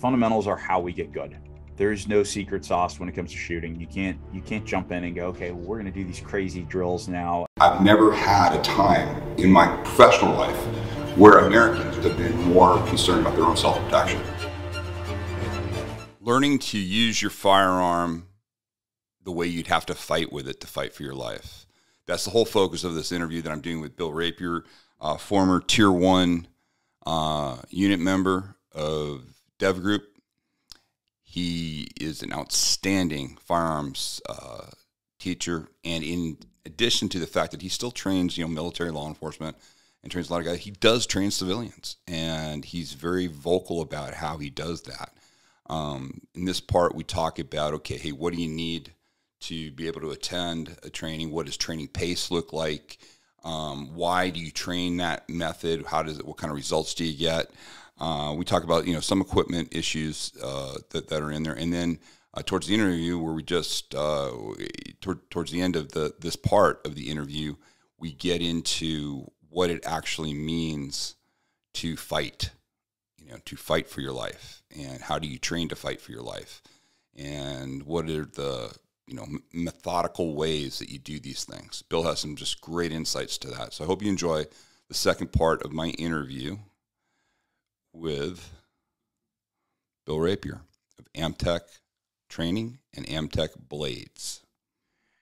fundamentals are how we get good. There's no secret sauce when it comes to shooting. You can't jump in and go, okay, well, we're going to do these crazy drills now. I've never had a time in my professional life where Americans have been more concerned about their own self-protection. Learning to use your firearm the way you'd have to fight with it to fight for your life. That's the whole focus of this interview that I'm doing with Bill Rapier, former Tier 1 unit member of Dev Group. He is an outstanding firearms teacher, and in addition to the fact that he still trains, military law enforcement and trains a lot of guys, he does train civilians, and he's very vocal about how he does that. In this part, we talk about, okay, hey, what do you need to be able to attend a training? What does training pace look like? Why do you train that method? What kind of results do you get? We talk about, some equipment issues that are in there. And then towards the interview, where we just, towards the end of this part of the interview, we get into what it actually means to fight, to fight for your life, and how do you train to fight for your life, and what are the methodical ways that you do these things. Bill has some just great insights to that. So I hope you enjoy the second part of my interview with Bill Rapier of Amtac Training and Amtac Blades.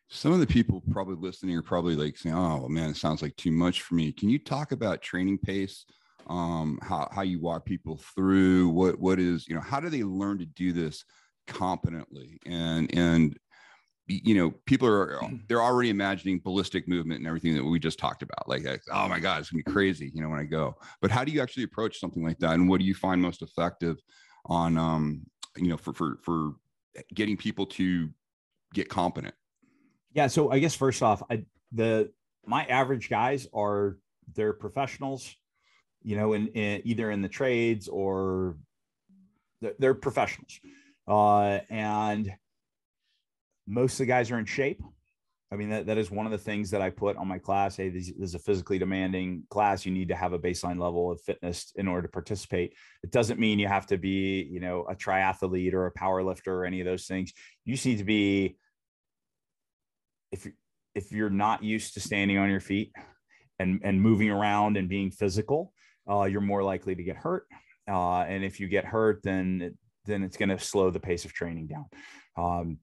Some of the people probably listening are probably like saying, oh man, it sounds like too much for me. Can you talk about training pace? How you walk people through what is, how do they learn to do this competently? And people they're already imagining ballistic movement and everything that we just talked about. Like, oh my God, it's gonna be crazy, when I go. But how do you actually approach something like that? And what do you find most effective on, for getting people to get competent? Yeah. So I guess first off, my average guys they're professionals, in either in the trades or they're professionals. And most of the guys are in shape. I mean, that is one of the things that I put on my class. Hey, this is a physically demanding class. You need to have a baseline level of fitness in order to participate. It doesn't mean you have to be, a triathlete or a power lifter or any of those things. You just need to be, if you're not used to standing on your feet and moving around and being physical, you're more likely to get hurt. And if you get hurt, then it's going to slow the pace of training down.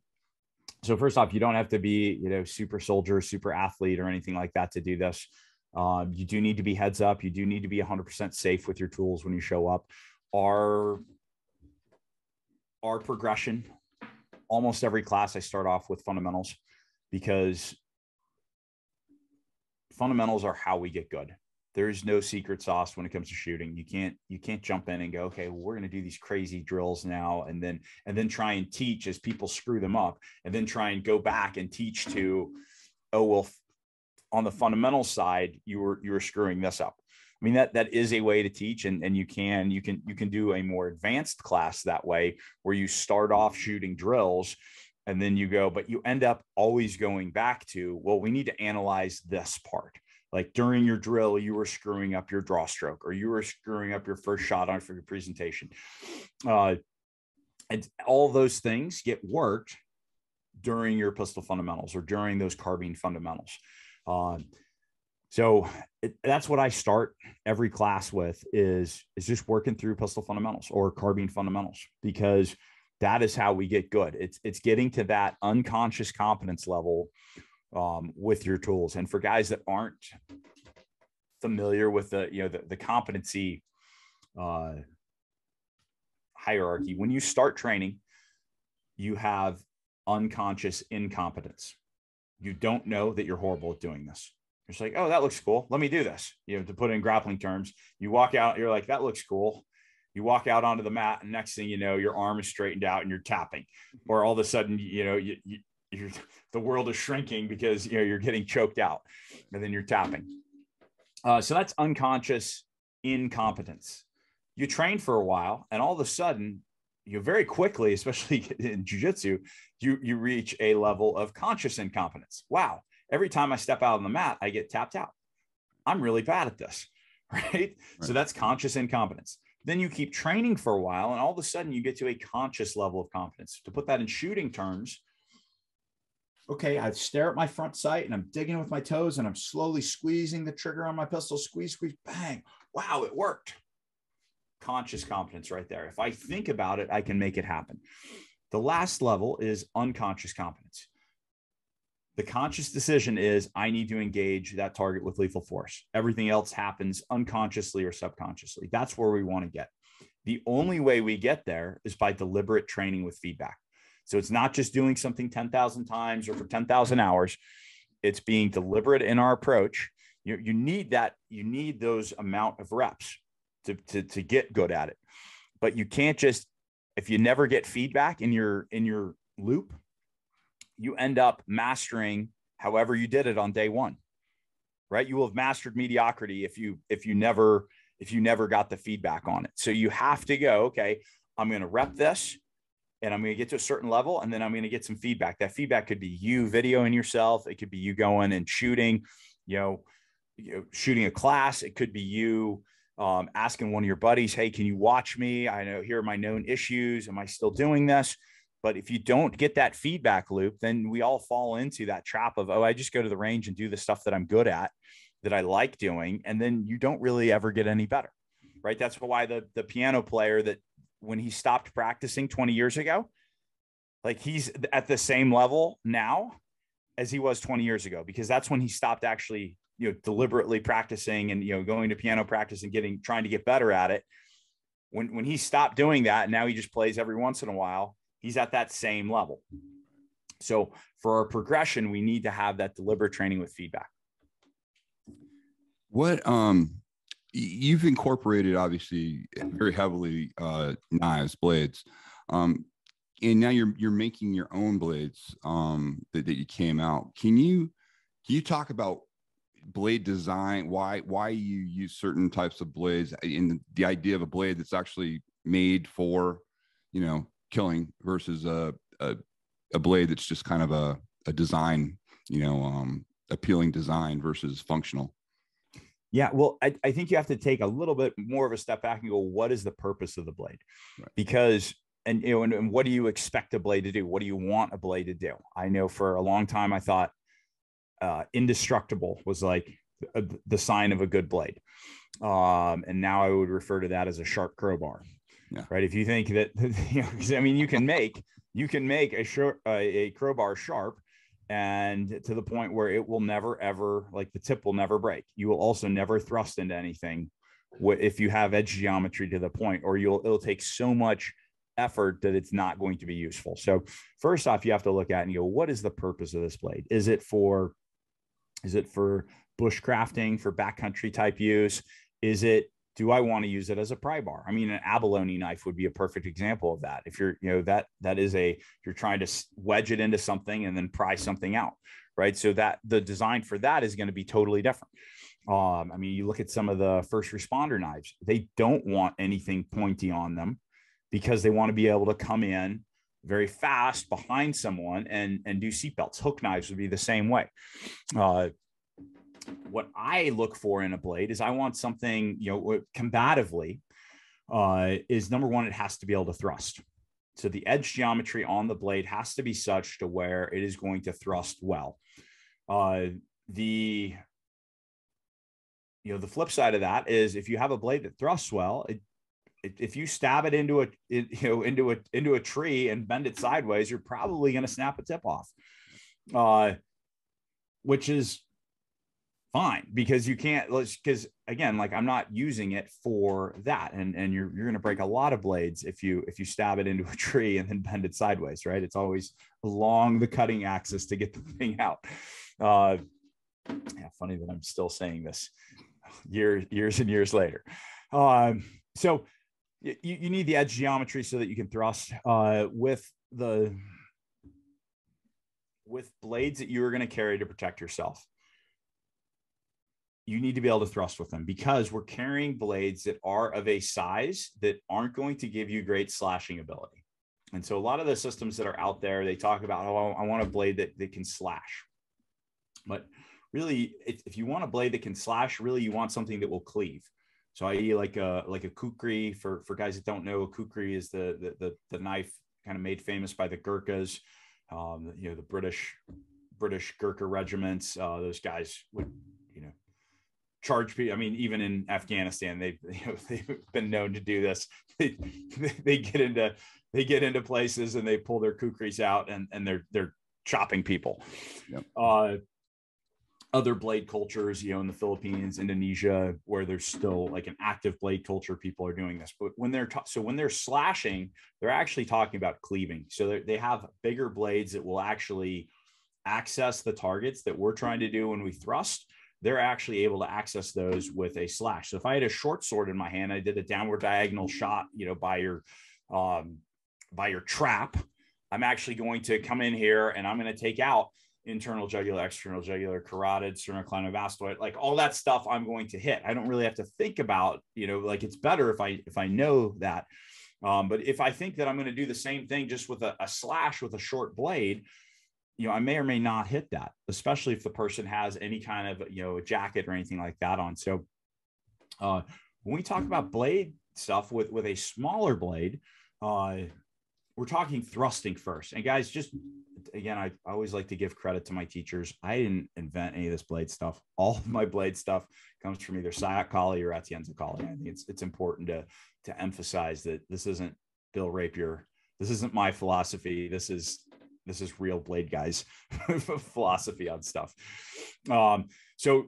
So first off, you don't have to be, super soldier, super athlete or anything like that to do this. You do need to be heads up. You do need to be 100% safe with your tools when you show up. Our progression, almost every class, I start off with fundamentals, because fundamentals are how we get good. There's no secret sauce when it comes to shooting. You can't jump in and go, okay, well, we're going to do these crazy drills now, and then try and teach as people screw them up, and then try and go back and teach to, oh, well, on the fundamental side, you were screwing this up. I mean, that is a way to teach, and you can do a more advanced class that way, where you start off shooting drills, and then you go, but you end up always going back to, well, we need to analyze this part. Like during your drill, you were screwing up your draw stroke, or you were screwing up your first shot on for your presentation. And all those things get worked during your pistol fundamentals or during those carbine fundamentals. So that's what I start every class with is just working through pistol fundamentals or carbine fundamentals, because that is how we get good. It's getting to that unconscious competence level with your tools. And for guys that aren't familiar with the competency hierarchy, when you start training, you have unconscious incompetence. You don't know that you're horrible at doing this. You're just like, oh, that looks cool, let me do this. To put it in grappling terms, you walk out, you're like, that looks cool. You walk out onto the mat, and next thing you know, your arm is straightened out and you're tapping, or all of a sudden, the world is shrinking because you're getting choked out, and then you're tapping. So that's unconscious incompetence. You train for a while, and all of a sudden, very quickly, especially in jiu-jitsu, you reach a level of conscious incompetence. Wow, every time I step out on the mat, I get tapped out. I'm really bad at this, right? So that's conscious incompetence. Then you keep training for a while, and all of a sudden you get to a conscious level of competence. To put that in shooting terms, okay, I stare at my front sight and I'm digging with my toes and I'm slowly squeezing the trigger on my pistol, squeeze, squeeze, bang. Wow, it worked. Conscious competence right there. If I think about it, I can make it happen. The last level is unconscious competence. The conscious decision is I need to engage that target with lethal force. Everything else happens unconsciously or subconsciously. That's where we want to get. The only way we get there is by deliberate training with feedback. So it's not just doing something 10,000 times or for 10,000 hours. It's being deliberate in our approach. You need that. You need those amount of reps to get good at it. But you can't just, if you never get feedback in your loop, you end up mastering however you did it on day one, right? You will have mastered mediocrity if you never got the feedback on it. So you have to go, okay, I'm going to rep this and I'm going to get to a certain level. And then I'm going to get some feedback. That feedback could be you videoing yourself. It could be you going and shooting, shooting a class. It could be you asking one of your buddies, hey, can you watch me? I know here are my known issues. Am I still doing this? But if you don't get that feedback loop, then we all fall into that trap of, oh, I just go to the range and do the stuff that I'm good at, that I like doing. And then you don't really ever get any better, right? That's why the piano player, that when he stopped practicing 20 years ago, like he's at the same level now as he was 20 years ago, because that's when he stopped actually, deliberately practicing and, going to piano practice and trying to get better at it. When he stopped doing that, now he just plays every once in a while. He's at that same level. So for our progression, we need to have that deliberate training with feedback. What, you've incorporated obviously very heavily, knives, blades. And now you're making your own blades, that you came out. Can you talk about blade design, why you use certain types of blades, in the idea of a blade that's actually made for, killing versus a blade that's just kind of a design, appealing design versus functional? Yeah, well, I think you have to take a little bit more of a step back and go, what is the purpose of the blade? Right. Because, and what do you expect a blade to do? What do you want a blade to do? I know for a long time, I thought indestructible was like the sign of a good blade. And now I would refer to that as a sharp crowbar. Yeah. Right. If you think that, you can make a crowbar sharp, and to the point where it will never, ever, like the tip will never break. You will also never thrust into anything if you have edge geometry to the point, or it'll take so much effort that it's not going to be useful. So first off, you have to look at and you go, what is the purpose of this blade? Is it for bushcrafting, for backcountry type use? Do I want to use it as a pry bar? I mean, an abalone knife would be a perfect example of that. If you're, you're trying to wedge it into something and then pry something out, right? So that the design for that is going to be totally different. You look at some of the first responder knives, they don't want anything pointy on them because they want to be able to come in very fast behind someone and do seatbelts. Hook knives would be the same way. What I look for in a blade is I want something, combatively, is number one, it has to be able to thrust. So the edge geometry on the blade has to be such to where it is going to thrust well. The flip side of that is if you have a blade that thrusts well, if you stab it into a tree and bend it sideways, you're probably going to snap a tip off, which is fine, because you can't, because again, like I'm not using it for that. And you're going to break a lot of blades if you stab it into a tree and then bend it sideways, right? It's always along the cutting axis to get the thing out. Funny that I'm still saying this years and years later. So you need the edge geometry so that you can thrust with blades that you're going to carry to protect yourself. You need to be able to thrust with them, because we're carrying blades that are of a size that aren't going to give you great slashing ability. And so a lot of the systems that are out there, they talk about, oh, I want a blade that can slash. But really, if you want a blade that can slash, really you want something that will cleave. So I.e. like a kukri. For guys that don't know, a kukri is the knife kind of made famous by the Gurkhas, the British Gurkha regiments. Those guys would, charge people. I mean, even in Afghanistan, they've been known to do this. They get into places and they pull their kukris out and they're chopping people. Yep. Other blade cultures, in the Philippines, Indonesia, where there's still like an active blade culture, people are doing this. But when they're slashing, they're actually talking about cleaving. So they have bigger blades that will actually access the targets that we're trying to do when we thrust. They're actually able to access those with a slash. So if I had a short sword in my hand, I did a downward diagonal shot, by your trap, I'm actually going to come in here and I'm going to take out internal jugular, external jugular, carotid, sternocleidomastoid, like all that stuff I'm going to hit. I don't really have to think about, like it's better if I know that. But if I think that I'm going to do the same thing just with a slash with a short blade, I may or may not hit that, especially if the person has any kind of, a jacket or anything like that on. So when we talk about blade stuff with a smaller blade, we're talking thrusting first. And guys, just again, I always like to give credit to my teachers. I didn't invent any of this blade stuff. All of my blade stuff comes from either Sayat Kali or Atienza Kali. I think it's important to emphasize that this isn't Bill Rapier. This isn't my philosophy. This is real blade guys' philosophy on stuff. So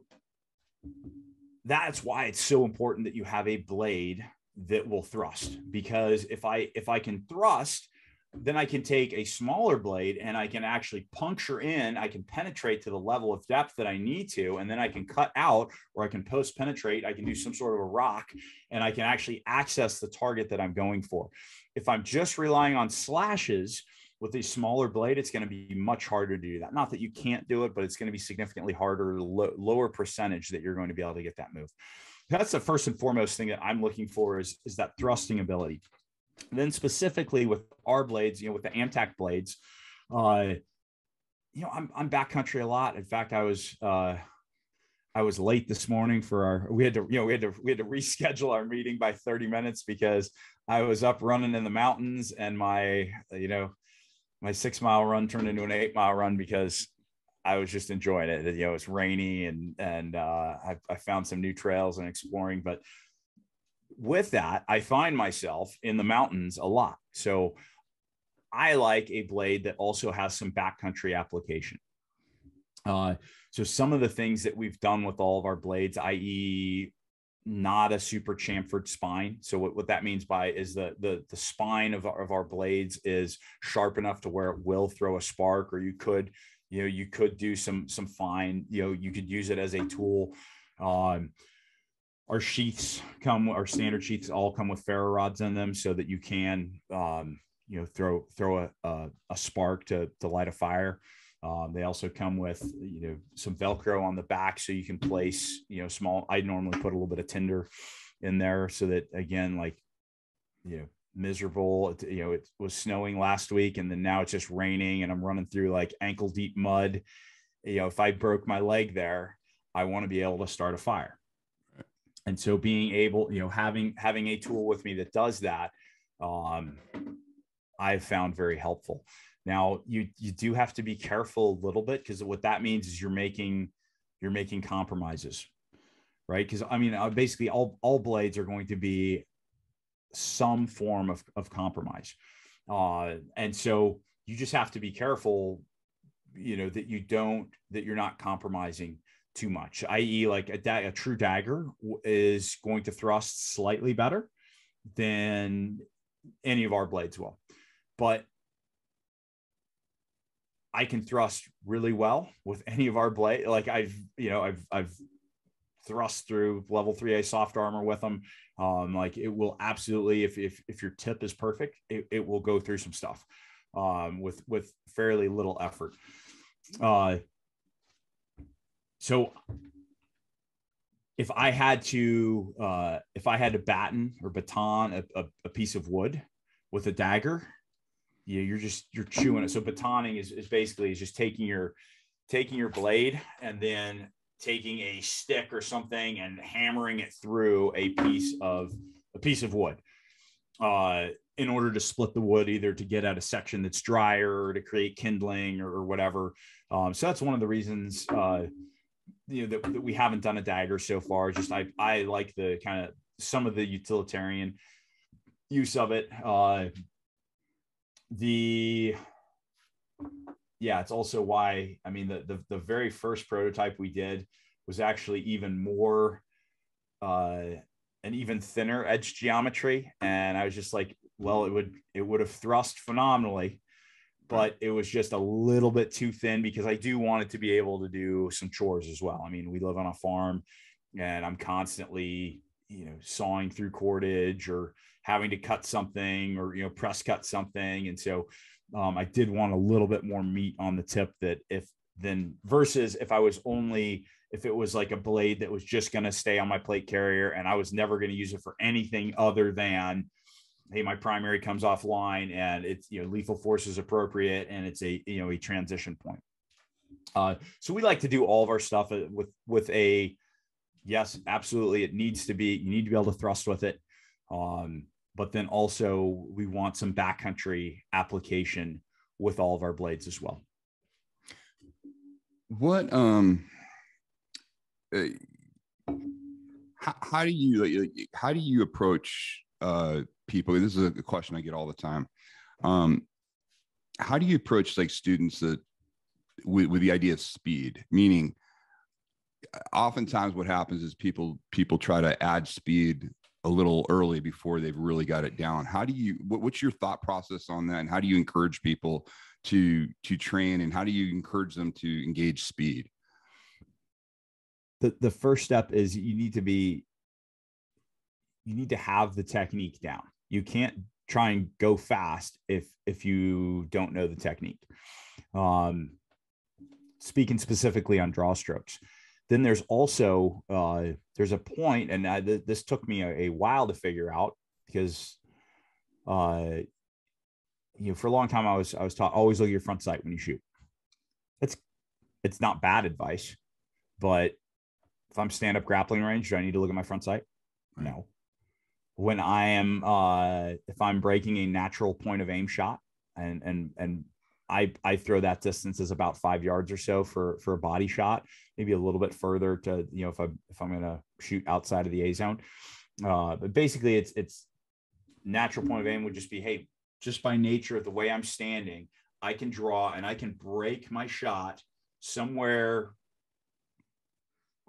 that's why it's so important that you have a blade that will thrust, because if I can thrust, then I can take a smaller blade and I can actually puncture in, I can penetrate to the level of depth that I need to, and then I can cut out, or I can post penetrate, I can do some sort of a rock, and I can actually access the target that I'm going for. If I'm just relying on slashes with a smaller blade, it's going to be much harder to do that. Not that you can't do it, but it's going to be significantly harder, lower percentage that you're going to be able to get that move. That's the first and foremost thing that I'm looking for is that thrusting ability. Then specifically with our blades, with the Amtac blades, I'm backcountry a lot. In fact, I was late this morning for we had to reschedule our meeting by 30 minutes because I was up running in the mountains, and my 6-mile run turned into an 8-mile run because I was just enjoying it. It's rainy and I found some new trails and exploring, but with that, I find myself in the mountains a lot. So I like a blade that also has some backcountry application. So some of the things that we've done with all of our blades, i.e. not a super chamfered spine. So what that means by is the spine of our blades is sharp enough to where it will throw a spark, or you could do some fine, you could use it as a tool. Our sheaths our standard sheaths all come with ferro rods in them so that you can, throw a spark to light a fire. They also come with, some Velcro on the back so you can place, small, I normally put a little bit of tinder in there so that, again, miserable, it was snowing last week and then now it's just raining and I'm running through like ankle deep mud. If I broke my leg there, I want to be able to start a fire. And so being able, having a tool with me that does that, I've found very helpful. Now you do have to be careful a little bit, because what that means is you're making compromises, right? Because basically all blades are going to be some form of compromise. And so you just have to be careful, that you're not compromising too much, i.e. like a true dagger is going to thrust slightly better than any of our blades will, but I can thrust really well with any of our blade. Like I've thrust through level 3A soft armor with them. Like it will absolutely, if your tip is perfect, it will go through some stuff with fairly little effort. So if I had to baton or baton a piece of wood with a dagger, you're chewing it. So batoning is basically just taking your blade and then taking a stick or something and hammering it through a piece of wood in order to split the wood, either to get at a section that's drier or to create kindling or whatever. So that's one of the reasons that we haven't done a dagger so far. Just I like the kind of some of the utilitarian use of it. It's also why, I mean, the very first prototype we did was actually even more an even thinner edge geometry, and I was just like, well, it would have thrust phenomenally, but it was just a little bit too thin, because I do want it to be able to do some chores as well. I mean, we live on a farm, and I'm constantly, sawing through cordage or having to cut something or, press cut something. And so I did want a little bit more meat on the tip, versus if it was like a blade that was just going to stay on my plate carrier and I was never going to use it for anything other than, hey, my primary comes offline and it's, lethal force is appropriate and it's a transition point. So we like to do all of our stuff with a, yes, absolutely. You need to be able to thrust with it. But then also we want some backcountry application with all of our blades as well. What, how do you approach people? This is a question I get all the time. How do you approach like students that with the idea of speed? Meaning, oftentimes what happens is people try to add speed a little early before they've really got it down. What's your thought process on that? And how do you encourage people to train, and how do you encourage them to engage speed? The first step is you need to have the technique down. You can't try and go fast if you don't know the technique. Speaking specifically on draw strokes, then there's also there's a point, and this took me a while to figure out, because for a long time I was taught, always look at your front sight when you shoot. It's not bad advice, but if I'm stand-up grappling range, do I need to look at my front sight? No. When I am if I'm breaking a natural point of aim shot, and I throw that distance as about 5 yards or so for a body shot, maybe a little bit further to, if I'm going to shoot outside of the A zone. But basically it's natural point of aim would just be, hey, just by nature of the way I'm standing, I can draw and I can break my shot somewhere,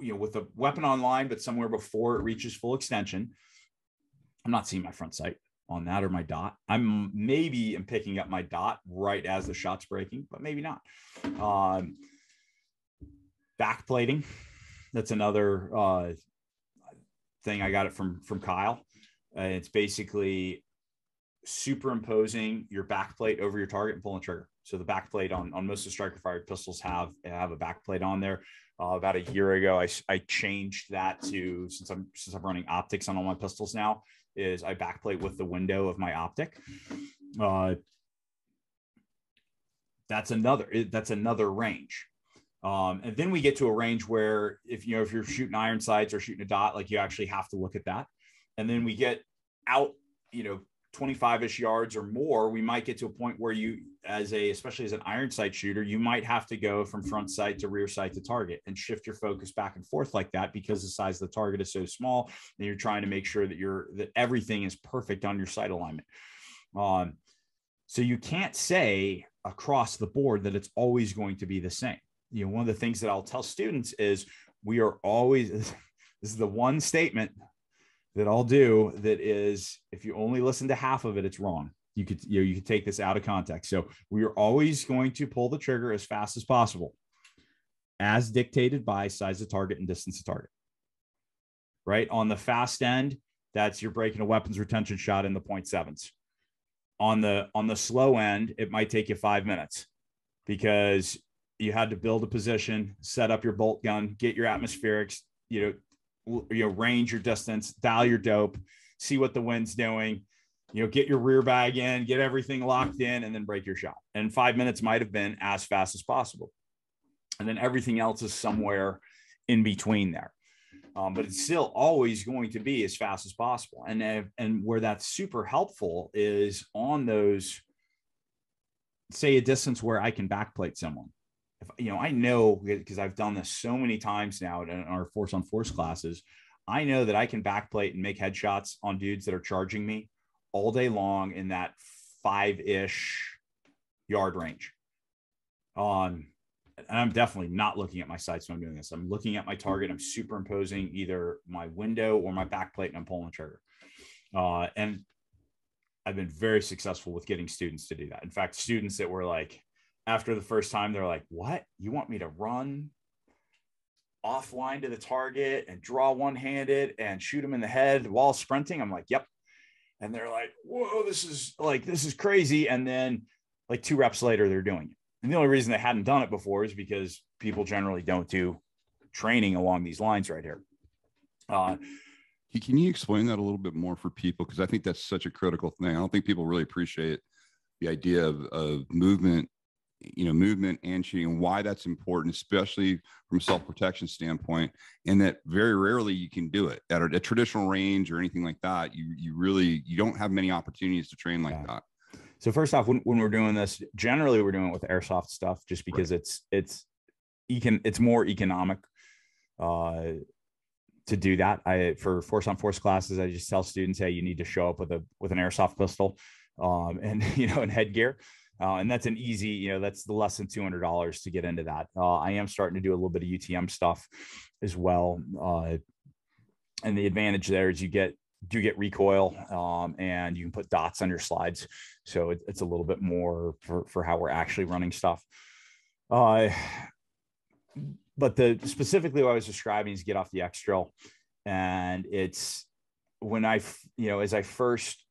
with a weapon online, but somewhere before it reaches full extension. I'm not seeing my front sight on that or my dot. I'm picking up my dot right as the shot's breaking, but maybe not. Backplating, that's another thing. I got it from Kyle. It's basically superimposing your backplate over your target and pulling the trigger. So the backplate on most of the striker fired pistols have a backplate on there. About a year ago, I changed that to, since I'm running optics on all my pistols now, is I backplate with the window of my optic. That's another range. And then we get to a range where if you're shooting iron sights or shooting a dot, like, you actually have to look at that. And then we get out, 25-ish yards or more, we might get to a point where especially as an iron sight shooter, you might have to go from front sight to rear sight to target and shift your focus back and forth like that, because the size of the target is so small, and you're trying to make sure that everything is perfect on your sight alignment. So you can't say across the board that it's always going to be the same. One of the things that I'll tell students is we are always, this is the one statement that I'll do that is, if you only listen to half of it, it's wrong. You could take this out of context. So we are always going to pull the trigger as fast as possible, as dictated by size of target and distance of target. Right? On the fast end, that's you're breaking a weapons retention shot in the 0.7s. On the slow end, it might take you 5 minutes, because you had to build a position, set up your bolt gun, get your atmospherics, range your distance, dial your dope, see what the wind's doing, get your rear bag in, get everything locked in, and then break your shot. And 5 minutes might have been as fast as possible. And then everything else is somewhere in between there. But it's still always going to be as fast as possible. And where that's super helpful is on those, say, a distance where I can backplate someone. If, I know, because I've done this so many times now in our force on force classes, I know that I can backplate and make headshots on dudes that are charging me all day long in that 5-ish yard range. And I'm definitely not looking at my sights when I'm doing this. I'm looking at my target. I'm superimposing either my window or my backplate, and I'm pulling the trigger. And I've been very successful with getting students to do that. In fact, students that were like, after the first time, they're like, what? You want me to run offline to the target and draw one-handed and shoot them in the head while sprinting? I'm like, yep. And they're like, whoa, this is crazy. And then like 2 reps later, they're doing it. And the only reason they hadn't done it before is because people generally don't do training along these lines right here. Can you explain that a little bit more for people? Because I think that's such a critical thing. I don't think people really appreciate the idea of movement, movement and shooting, and why that's important, especially from a self-protection standpoint, and that very rarely you can do it at a traditional range or anything like that. You don't have many opportunities to train like that. So first off, when we're doing this, generally we're doing it with airsoft stuff, just because it's more economic to do that. For force on force classes, I just tell students, hey, you need to show up with an airsoft pistol, and and headgear, and that's an easy, that's the less than $200 to get into that. I am starting to do a little bit of UTM stuff as well, and the advantage there is you do get recoil, and you can put dots on your slides. So it's a little bit more for how we're actually running stuff. But specifically what I was describing is get off the X drill. And it's when as I first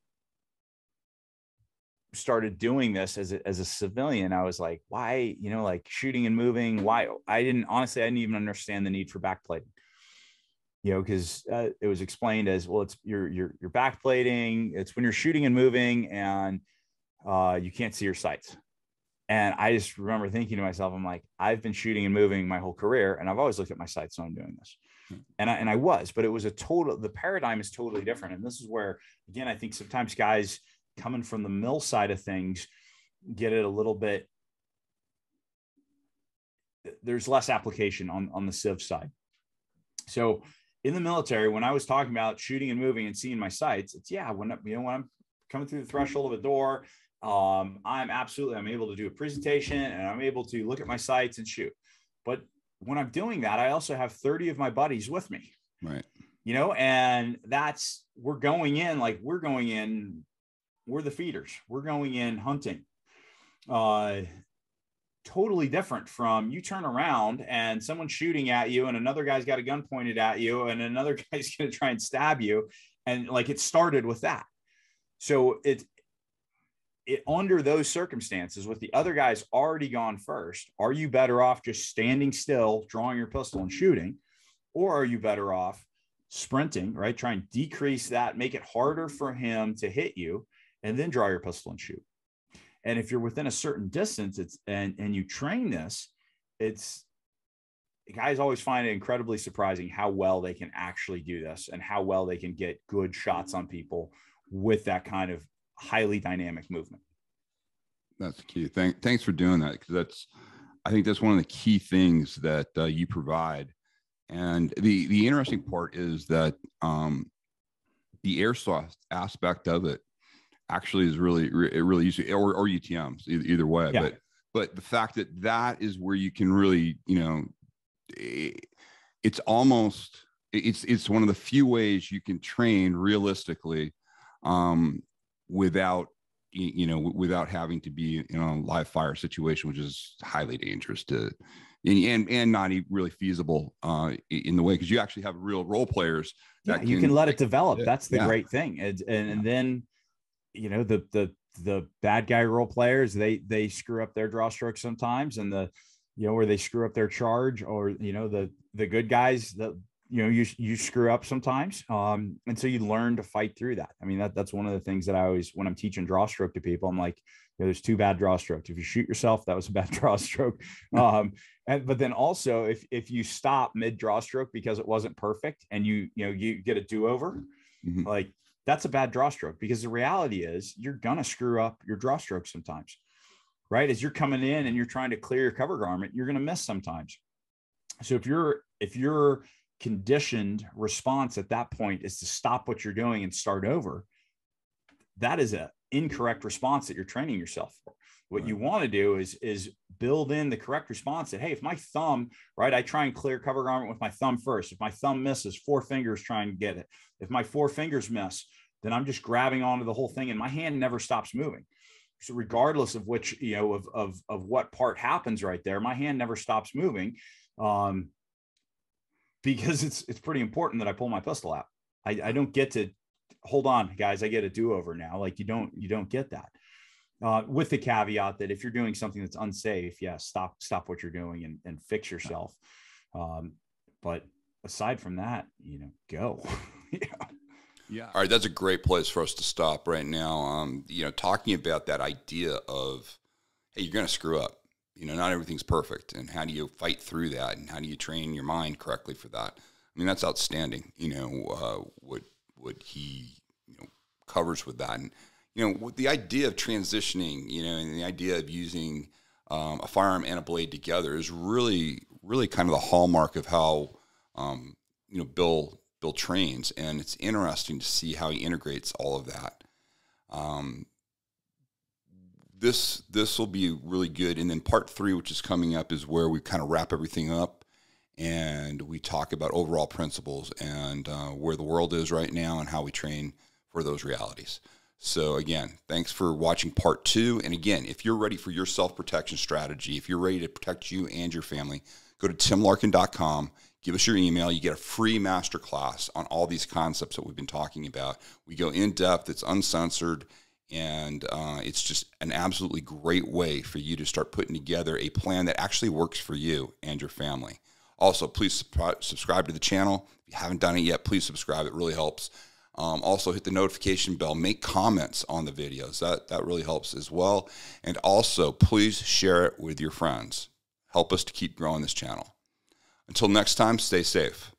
started doing this as a civilian, I was like, why, like shooting and moving, why? I didn't even understand the need for backplating. Because it was explained as, well, it's you're backplating. It's when you're shooting and moving and you can't see your sights. And I just remember thinking to myself, I'm like, I've been shooting and moving my whole career, and I've always looked at my sights when I'm doing this. And I was, but it was the paradigm is totally different. And this is where, again, I think sometimes guys coming from the mill side of things get it a little bit, there's less application on the civ side. So in the military, when I was talking about shooting and moving and seeing my sights, it's when I'm coming through the threshold of a door, I'm able to do a presentation and I'm able to look at my sights and shoot. But when I'm doing that, I also have 30 of my buddies with me, right? And we're the feeders. We're going in hunting. Totally different from you turn around and someone's shooting at you and another guy's got a gun pointed at you and another guy's going to try and stab you. And it started with that. So it under those circumstances, with the other guys already gone first, are you better off just standing still, drawing your pistol and shooting? Or are you better off sprinting, right? Try and decrease that, make it harder for him to hit you, and then draw your pistol and shoot. And if you're within a certain distance, and you train this, guys always find it incredibly surprising how well they can actually do this and how well they can get good shots on people with that kind of highly dynamic movement. That's the key. Thanks for doing that, because I think that's one of the key things that you provide. And the interesting part is that the airsoft aspect of it actually is really easy, or UTMs, either way. Yeah. But the fact that is where you can really, it's almost, it's one of the few ways you can train realistically, without having to be in a live fire situation, which is highly dangerous and not really feasible in the way, because you actually have real role players that you can let it develop. That's the great thing. And then, the bad guy role players, they screw up their draw strokes sometimes, and where they screw up their charge, or, the good guys, you screw up sometimes. And so you learn to fight through that. I mean, that's one of the things that I always, when I'm teaching draw stroke to people, I'm like, there's two bad draw strokes. If you shoot yourself, that was a bad draw stroke. But then also if you stop mid draw stroke because it wasn't perfect and you get a do-over, like that's a bad draw stroke, because the reality is you're going to screw up your draw stroke sometimes, right? As you're coming in and you're trying to clear your cover garment, you're going to miss sometimes. So if your conditioned response at that point is to stop what you're doing and start over, that is an incorrect response that you're training yourself for. What you want to do is build in the correct response that, hey, if my thumb, right, I try and clear cover garment with my thumb first. If my thumb misses, 4 fingers try and get it. If my 4 fingers miss, then I'm just grabbing onto the whole thing and my hand never stops moving. So regardless of which, of what part happens right there, my hand never stops moving. Because it's pretty important that I pull my pistol out. I don't get to hold on, guys, I get a do-over now. Like you don't get that. With the caveat that if you're doing something that's unsafe, stop what you're doing and fix yourself. But aside from that, go. Yeah. All right. That's a great place for us to stop right now. Talking about that idea of, hey, you're going to screw up. Not everything's perfect. And how do you fight through that? And how do you train your mind correctly for that? I mean, that's outstanding, what he, covers with that. And, with the idea of transitioning, and the idea of using a firearm and a blade together is really, really kind of the hallmark of how, Bill trains. And it's interesting to see how he integrates all of that. This will be really good. And then part 3, which is coming up, is where we kind of wrap everything up and we talk about overall principles and where the world is right now and how we train for those realities. So again, thanks for watching part 2. And again, if you're ready for your self-protection strategy, if you're ready to protect you and your family, go to timlarkin.com, give us your email. You get a free masterclass on all these concepts that we've been talking about. We go in depth, it's uncensored, and it's just an absolutely great way for you to start putting together a plan that actually works for you and your family. Also, please subscribe to the channel. If you haven't done it yet, please subscribe. It really helps. Also, hit the notification bell. Make comments on the videos. That really helps as well. And also, please share it with your friends. Help us to keep growing this channel. Until next time, stay safe.